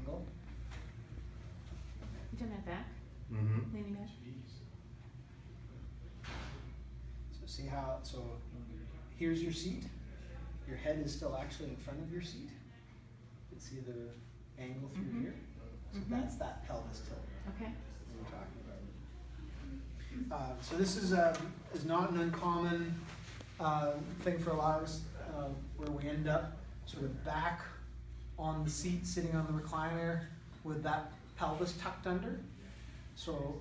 angle. You turn that back, Mm-hmm. leaning back. So see how, so here's your seat. Your head is still actually in front of your seat. You can see the angle through Mhm. here. So Mhm. that's that pelvis tilt Okay. we were talking about. So this is not an uncommon thing for a lot of us, where we end up sort of back on the seat, sitting on the recliner with that pelvis tucked under. So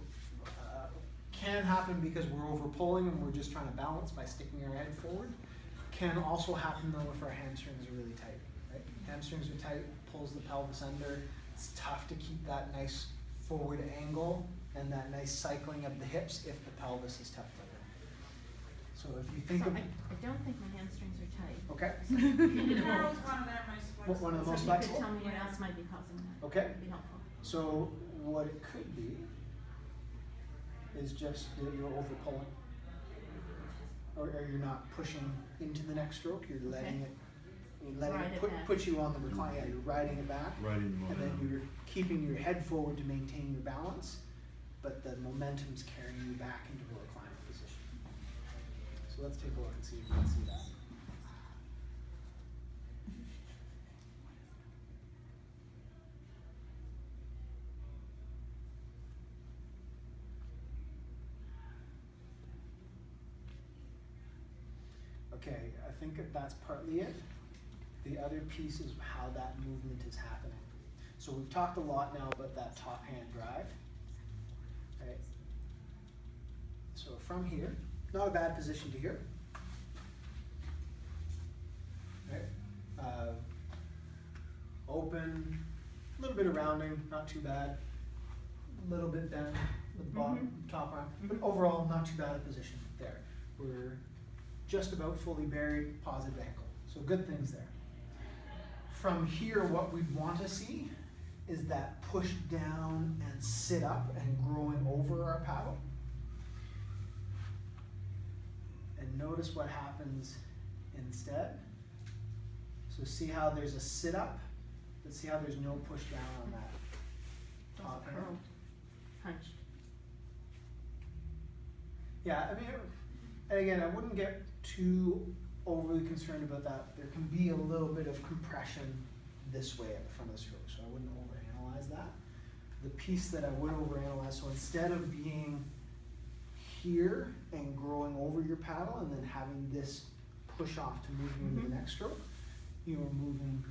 can happen because we're over pulling and we're just trying to balance by sticking our head forward. Can also happen though if our hamstrings are really tight, right? Hamstrings are tight, pulls the pelvis under. It's tough to keep that nice forward angle and that nice cycling of the hips if the pelvis is tucked under. So if you think So of, I don't think my hamstrings are tight. okay, Carl's one of them, I suppose. one of the most So you could flexible? tell me what else might be causing that. Okay. That'd be helpful. So what it could be is just that you're over pulling. Or you're not pushing into the next stroke, you're letting Okay. you're letting Ride it it back. put you on the recliner, you're riding it back. Riding the And then momentum. you're keeping your head forward to maintain your balance, but the momentum's carrying you back into a recliner position. So let's take a look and see if we can see that. Okay, I think that that's partly it. The other piece is how that movement is happening. So we've talked a lot now about that top hand drive. Right? So from here, not a bad position to here. Right? Open, a little bit of rounding, not too bad. A little bit bent with the bottom, top arm, but overall not too bad a position there. We're just about fully buried, positive ankle. So good things there. From here, what we'd want to see is that push down and sit up and growing over our paddle. And notice what happens instead. So see how there's a sit up, but see how there's no push down on that top hand. Curled, hunched. Yeah, I mean, and again, I wouldn't get too overly concerned about that. There can be a little bit of compression this way at the front of the stroke, so I wouldn't overanalyze that. The piece that I would overanalyze, so instead of being here and growing over your paddle and then having this push off to move you into the next stroke, you are moving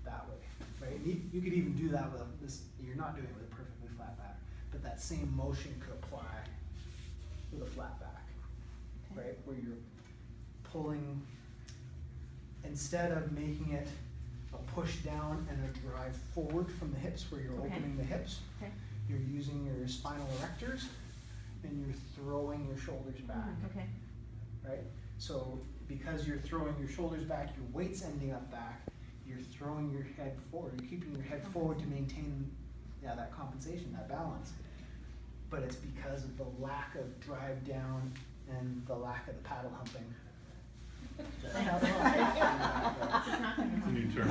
that way, right? You could even do that with this, you're not doing it with a perfectly flat back, but that same motion could apply with a flat back. Okay. Right, where you're pulling, instead of making it a push down and a drive forward from the hips where you're Okay. opening the hips, Okay. you're using your spinal erectors and you're throwing your shoulders back, Okay. right? So because you're throwing your shoulders back, your weight's ending up back, you're throwing your head forward, you're keeping your head forward to maintain, that compensation, that balance. But it's because of the lack of drive down and the lack of the paddle humping. This is not gonna It's a help. new term.